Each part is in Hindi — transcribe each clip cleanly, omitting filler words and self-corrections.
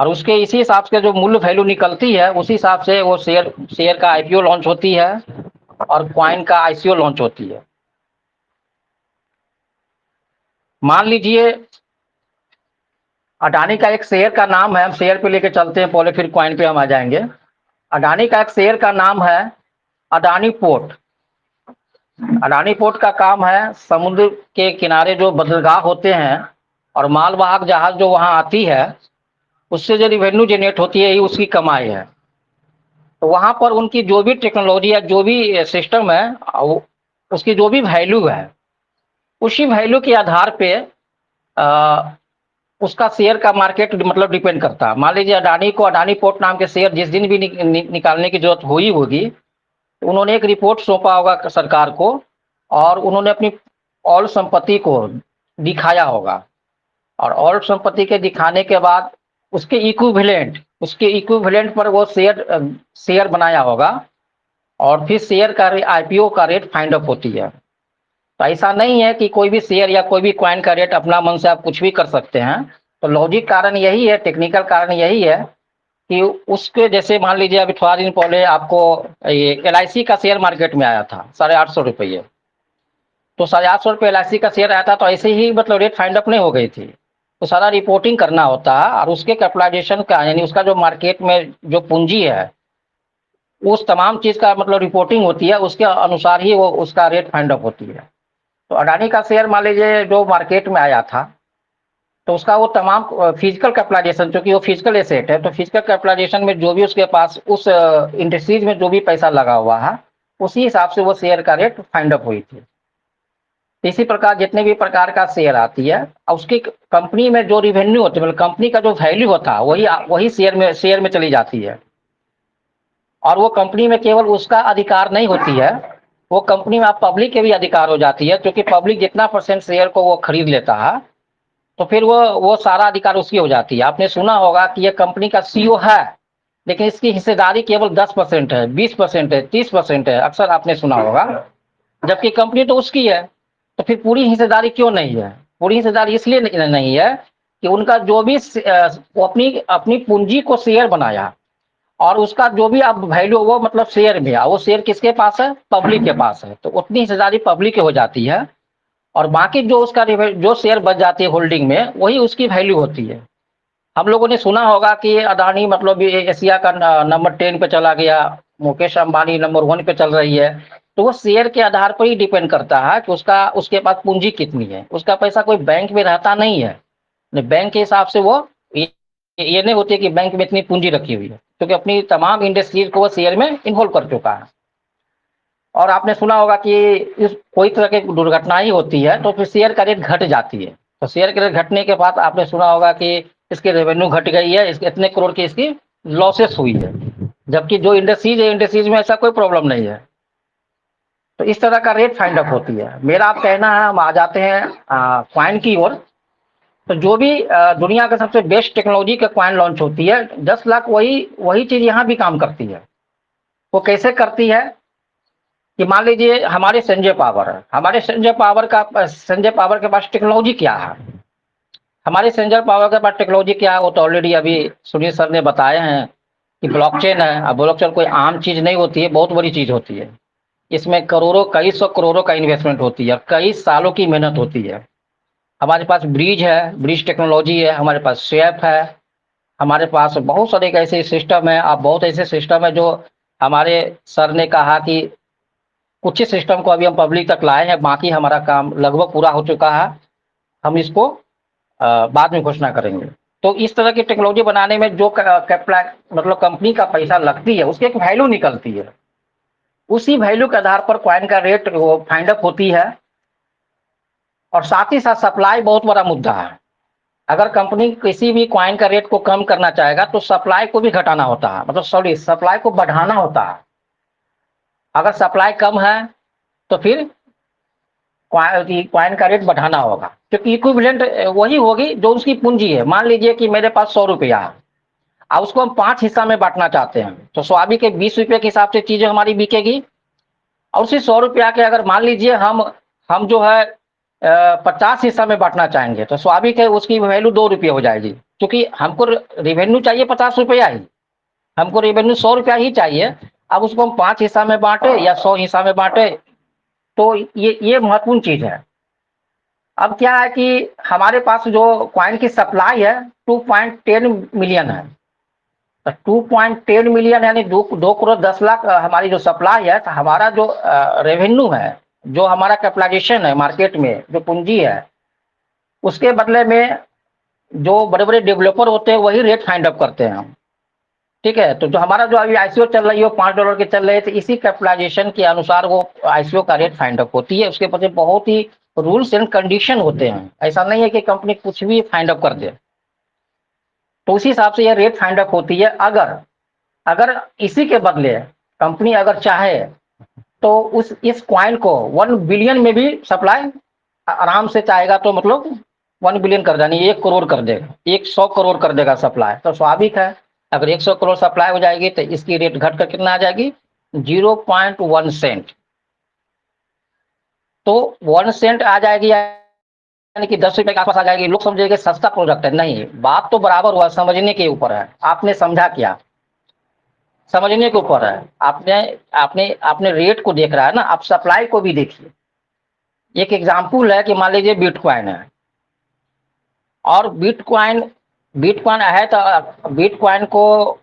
और उसके इसी हिसाब से जो मूल्य वैल्यू निकलती है उसी हिसाब से वो शेयर का आईपीओ लॉन्च होती है और कॉइन का आईसीओ लॉन्च होती है। मान लीजिए अडानी का एक शेयर का नाम है, हम शेयर पे लेके चलते हैं पहले, फिर कॉइन पे हम आ जाएंगे। अडानी का एक शेयर का नाम है अडानी पोर्ट। अडानी पोर्ट का काम है समुद्र के किनारे जो बंदरगाह होते हैं और मालवाहक जहाज जो वहां आती है उससे जो रिवेन्यू जनरेट होती है यही उसकी कमाई है। तो वहां पर उनकी जो भी टेक्नोलॉजी है, जो भी सिस्टम है, उसकी जो भी वैल्यू है, उसी वैल्यू के आधार पे उसका शेयर का मार्केट मतलब डिपेंड करता है। मान लीजिए अडानी को अडानी पोर्ट नाम के शेयर जिस दिन भी निकालने की जरूरत हुई होगी तो उन्होंने एक रिपोर्ट सौंपा होगा सरकार को और उन्होंने अपनी ऑल संपत्ति को दिखाया होगा और ऑल संपत्ति के दिखाने के बाद उसके इक्विवेलेंट पर वो शेयर बनाया होगा और फिर शेयर का आईपीओ का रेट फाइंड अप होती है। तो ऐसा नहीं है कि कोई भी शेयर या कोई भी कॉइन का रेट अपना मन से आप कुछ भी कर सकते हैं। तो लॉजिक कारण यही है, टेक्निकल कारण यही है कि उसके जैसे मान लीजिए अभी थोड़ा दिन पहले आपको ये LIC का शेयर मार्केट में आया था 850 रुपये। तो 850 रुपये LIC का शेयर आया था तो ऐसे ही मतलब रेट फाइंड अप नहीं हो गई थी। तो सारा रिपोर्टिंग करना होता है और उसके कैपिटलाइजेशन का यानी उसका जो मार्केट में जो पूंजी है उस तमाम चीज का मतलब रिपोर्टिंग होती है, उसके अनुसार ही वो उसका रेट फाइंड अप होती है। तो अडानी का शेयर मान लीजिए जो मार्केट में आया था तो उसका वो तमाम फिजिकल कैपिटलाइजेशन, चूंकि वो फिजिकल एसेट है तो फिजिकल कैपिटलाइजेशन में जो भी उसके पास उस इंडस्ट्रीज में जो भी पैसा लगा हुआ है उसी हिसाब से वो शेयर का रेट फाइंड अप हुई थी। इसी प्रकार जितने भी प्रकार का शेयर आती है और उसकी कंपनी में जो रिवेन्यू होती है मतलब कंपनी का जो वैल्यू होता है वही शेयर में चली जाती है। और वो कंपनी में केवल उसका अधिकार नहीं होती है, वो कंपनी में आप पब्लिक के भी अधिकार हो जाती है, क्योंकि पब्लिक जितना परसेंट शेयर को वो खरीद लेता है तो फिर वो सारा अधिकार उसकी हो जाती है। आपने सुना होगा कि ये कंपनी का सीईओ है लेकिन इसकी हिस्सेदारी केवल 10% है, 20% है, 30% है, अक्सर आपने सुना होगा, जबकि कंपनी तो उसकी है। तो फिर पूरी हिस्सेदारी क्यों नहीं है? पूरी हिस्सेदारी इसलिए नहीं है कि उनका जो भी वो अपनी अपनी पूंजी को शेयर बनाया और उसका जो भी अब वैल्यू वो मतलब शेयर में है, वो शेयर किसके पास है? पब्लिक के पास है। तो उतनी हिस्सेदारी पब्लिक की हो जाती है और बाकी जो उसका जो शेयर बच जाती है होल्डिंग में वही उसकी वैल्यू होती है। हम लोगों ने सुना होगा कि अडानी मतलब एशिया का नंबर 10 पे चला गया, मुकेश अंबानी नंबर 1 पे चल रही है। तो वो शेयर के आधार पर ही डिपेंड करता है कि उसके पास पूंजी कितनी है। उसका पैसा कोई बैंक में रहता नहीं है, बैंक के हिसाब से वो ये नहीं होती है कि बैंक में इतनी पूंजी रखी हुई है, क्योंकि अपनी तमाम इंडस्ट्रीज को वो शेयर में इन्वॉल्व कर चुका है। और आपने सुना होगा कि इस कोई तरह की दुर्घटना ही होती है तो फिर शेयर का रेट घट जाती है। तो शेयर का रेट घटने के बाद आपने सुना होगा कि इसकी रेवेन्यू घट गई है, इसके इतने करोड़ की इसकी लॉसेस हुई है, जबकि जो इंडस्ट्रीज है इंडस्ट्रीज में ऐसा कोई प्रॉब्लम नहीं है। तो इस तरह का रेट फाइंड अप होती है। मेरा आप कहना है, हम आ जाते हैं क्वाइन की ओर। तो जो भी दुनिया का सबसे बेस्ट टेक्नोलॉजी का क्वाइन लॉन्च होती है 10 लाख वही चीज यहाँ भी काम करती है। वो कैसे करती है कि मान लीजिए हमारे संजय पावर है, संजय पावर के पास टेक्नोलॉजी क्या है? हमारे संजय पावर के पास टेक्नोलॉजी क्या है वो तो ऑलरेडी अभी सुनील सर ने बताए हैं कि ब्लॉकचेन है। अब ब्लॉकचेन कोई आम चीज नहीं होती है, बहुत बड़ी चीज होती है। इसमें कई सौ करोड़ों का इन्वेस्टमेंट होती है, कई सालों की मेहनत होती है। हमारे पास ब्रिज है, ब्रिज टेक्नोलॉजी है, हमारे पास स्वेप है, हमारे पास बहुत सारे ऐसे सिस्टम है। अब बहुत ऐसे सिस्टम है जो हमारे सर ने कहा कि कुछ ही सिस्टम को अभी हम पब्लिक तक लाए हैं, बाकी हमारा काम लगभग पूरा हो चुका है, हम इसको बाद में घोषणा करेंगे। तो इस तरह की टेक्नोलॉजी बनाने में जो मतलब कंपनी का पैसा लगती है उसकी एक वैल्यू निकलती है, उसी वैल्यू के आधार पर कॉइन का रेट वो फाइंड अप होती है। और साथ ही साथ सप्लाई बहुत बड़ा मुद्दा है। अगर कंपनी किसी भी कॉइन का रेट को कम करना चाहेगा तो सप्लाई को भी घटाना होता है, मतलब सॉरी सप्लाई को बढ़ाना होता है। अगर सप्लाई कम है तो फिर कॉइन का रेट बढ़ाना होगा, क्योंकि इक्विवेलेंट वही होगी जो उसकी पूंजी है। मान लीजिए कि मेरे पास 100 रुपया है और उसको हम 5 हिस्सा में बांटना चाहते हैं, तो स्वाभाविक है 20 रुपये के हिसाब से चीजें हमारी बिकेगी। और उसी 100 रुपया के अगर मान लीजिए हम जो है 50 हिस्सा में बांटना चाहेंगे तो स्वाभाविक है उसकी वैल्यू 2 रुपये हो जाएगी। क्योंकि हमको रेवेन्यू चाहिए 50 रुपया ही, हमको रेवेन्यू 100 रुपया ही चाहिए। अब उसको हम 5 हिस्सा में बांटे या 100 हिस्सा में बांटे, तो ये महत्वपूर्ण चीज है। अब क्या है कि हमारे पास जो कॉइन की सप्लाई है 2.10 मिलियन है, तो 2.10 मिलियन यानी 2 करोड़ 10 लाख हमारी जो सप्लाई है, तो हमारा जो रेवेन्यू है, जो हमारा कैपिटलाइजेशन है मार्केट में, जो पूंजी है, उसके बदले में जो बड़े बड़े डेवलपर होते हैं वही रेट फाइंड अप करते हैं हम। ठीक है, तो जो हमारा जो अभी आईसीओ चल रही है वो $5 के चल रहे थे, इसी कैपिटलाइजेशन के अनुसार वो आईसीओ का रेट फाइंड अप होती है। उसके पीछे बहुत ही रूल्स एंड कंडीशन होते हैं, ऐसा नहीं है कि कंपनी कुछ भी फाइंड अप कर दे। तो उसी हिसाब से यह रेट फाइंड अप होती है। अगर अगर इसी के बदले कंपनी अगर चाहे तो इस कॉइन को 1 बिलियन में भी सप्लाई आराम से चाहेगा, तो मतलब 1 बिलियन कर देनी, 1 करोड़ कर देगा, 100 करोड़ कर देगा सप्लाई। तो स्वाभाविक है अगर 100 करोड़ सप्लाई हो जाएगी तो इसकी रेट घट कर कितना आ जाएगी, 0.1 सेंट। तो 1 सेंट आ जाएगी, यानी कि 10 रुपए के आसपास आ जाएगी। लोग समझेंगे सस्ता प्रोडक्ट है, नहीं, बात तो बराबर हुआ, समझने के ऊपर है, आपने समझा क्या, समझने के ऊपर है। आपने आपने आपने रेट को देख रहा है ना, आप सप्लाई को भी देखिए। एक एग्जांपल है कि मान लीजिए बिटकॉइन है, और बिटकॉइन बिटकॉइन है, तो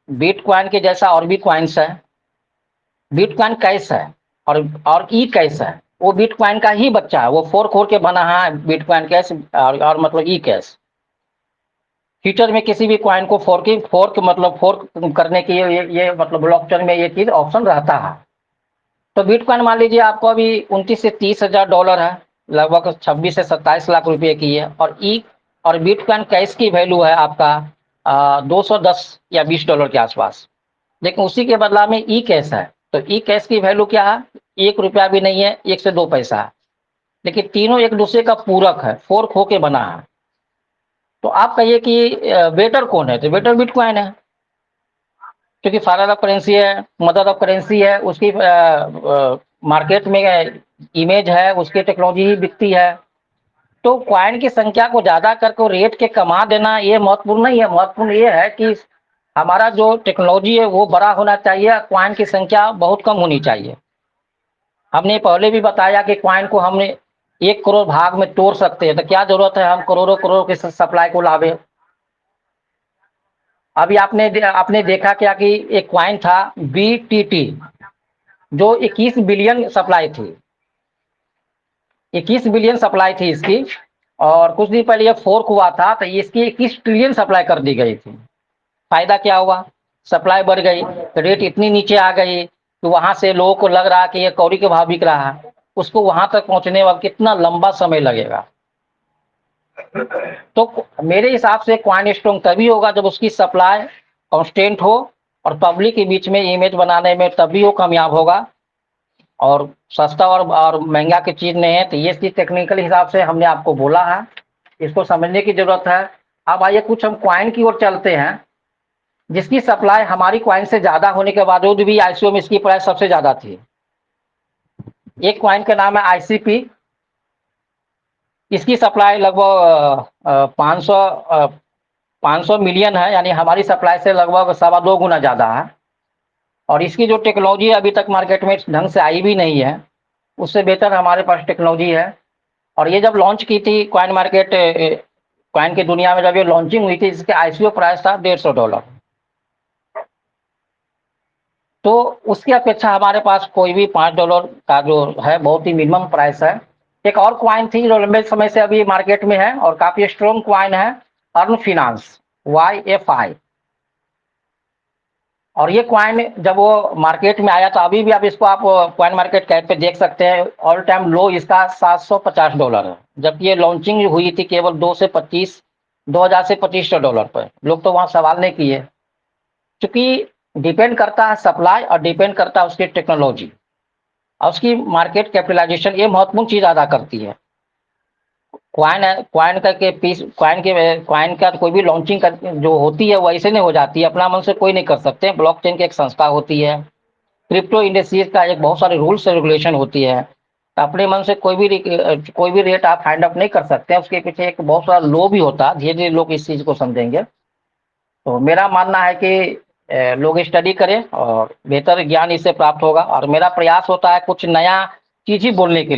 बिटकॉइन के जैसा और भी कॉइन्स है। बिटकॉइन कैश है और ई कैश है, वो बिटकॉइन का ही बच्चा है, वो फोर्क होर के बना है बिटकॉइन कैश और मतलब ई कैश। फ्यूचर में किसी भी कॉइन को फोर्क करने की ये मतलब ब्लॉकचेन में ये चीज ऑप्शन रहता है। तो बिटकॉइन मान लीजिए आपको अभी 29 से 30 हजार डॉलर है, लगभग 26 से 27 लाख रुपए की है। और बिटकॉइन कैश की वैल्यू है आपका 210 या $20 के आसपास। लेकिन उसी के बदला में ई कैश है, तो ई कैश की वैल्यू क्या है, 1 रुपया भी नहीं है, 1 से 2 पैसा है। लेकिन तीनों एक दूसरे का पूरक है, फोर्क होके बना है। तो आप कहिए कि बेटर कौन है, तो बेटर बिटकॉइन है, क्योंकि फादर ऑफ करेंसी है, मदर ऑफ करेंसी है, उसकी मार्केट में इमेज है, उसकी टेक्नोलॉजी ही बिकती है। तो कॉइन की संख्या को ज्यादा करके रेट के कमा देना ये महत्वपूर्ण नहीं है। महत्वपूर्ण ये है कि हमारा जो टेक्नोलॉजी है वो बड़ा होना चाहिए, कॉइन की संख्या बहुत कम होनी चाहिए। हमने पहले भी बताया कि कॉइन को हमने 1 करोड़ भाग में तोड़ सकते हैं, तो क्या जरूरत है हम करोड़ों करोड़ की सप्लाई को लावे। अभी आपने देखा क्या कि एक कॉइन था BTT, जो 21 बिलियन सप्लाई थी, 21 बिलियन सप्लाई थी इसकी। और कुछ दिन पहले ये फोर्क हुआ था तो इसकी 21 ट्रिलियन सप्लाई कर दी गई थी। फायदा क्या हुआ, सप्लाई बढ़ गई, रेट इतनी नीचे आ गई कि वहां से लोगों को लग रहा कि ये कौड़ी के भाव बिक रहा है, उसको वहां तक पहुंचने में कितना लंबा समय लगेगा। तो मेरे हिसाब से कॉइन स्ट्रॉन्ग तभी होगा जब उसकी सप्लाई कांस्टेंट हो और पब्लिक के बीच में इमेज बनाने में तभी वो कामयाब होगा। और सस्ता और महंगा की चीज नहीं है, तो ये चीज टेक्निकल हिसाब से हमने आपको बोला है, इसको समझने की जरूरत है। अब आइए कुछ हम कॉइन की ओर चलते हैं, जिसकी सप्लाई हमारी कॉइन से ज्यादा होने के बावजूद भी आईसीओ में इसकी प्राइस सबसे ज्यादा थी। एक कॉइन का नाम है ICP, इसकी सप्लाई लगभग 500 मिलियन है, यानी हमारी सप्लाई से लगभग 2.25 गुना ज्यादा है। और इसकी जो टेक्नोलॉजी अभी तक मार्केट में ढंग से आई भी नहीं है, उससे बेहतर हमारे पास टेक्नोलॉजी है। और ये जब लॉन्च की थी कॉइन की दुनिया में, जब ये लॉन्चिंग हुई थी, इसके आईसीओ प्राइस था $150। तो उसकी अपेक्षा हमारे पास कोई भी $5 का जो है बहुत ही मिनिमम प्राइस है। एक और कॉइन थी जो लंबे समय से अभी मार्केट में है और काफी स्ट्रॉन्ग कॉइन है, अर्न फिनांस, YFI। और ये कॉइन जब वो मार्केट में आया, तो अभी भी आप इसको आप कॉइन मार्केट कैप पे देख सकते हैं, ऑल टाइम लो इसका $750 है, जबकि ये लॉन्चिंग हुई थी केवल 2000 से $25 पर। लोग तो वहां सवाल नहीं किए, क्योंकि डिपेंड करता है सप्लाई और डिपेंड करता है उसकी टेक्नोलॉजी और उसकी मार्केट कैपिटलाइजेशन, ये महत्वपूर्ण चीज अदा करती है। कॉइन का कोई भी लॉन्चिंग जो होती है वो ऐसे नहीं हो जाती है, अपना मन से कोई नहीं कर सकते। ब्लॉकचेन की एक संस्था होती है, क्रिप्टो इंडस्ट्रीज का एक बहुत सारे रूल्स एंड रेगुलेशन होती है, अपने मन से कोई भी रेट आप फाइंड आउट नहीं कर सकते हैं, उसके पीछे एक बहुत सारा लो भी होता है, धीरे-धीरे लोग इस चीज़ को समझेंगे। तो मेरा मानना है कि लोग स्टडी करें और बेहतर ज्ञान इससे प्राप्त होगा और मेरा प्रयास होता है कुछ नया चीज़ ही बोलने के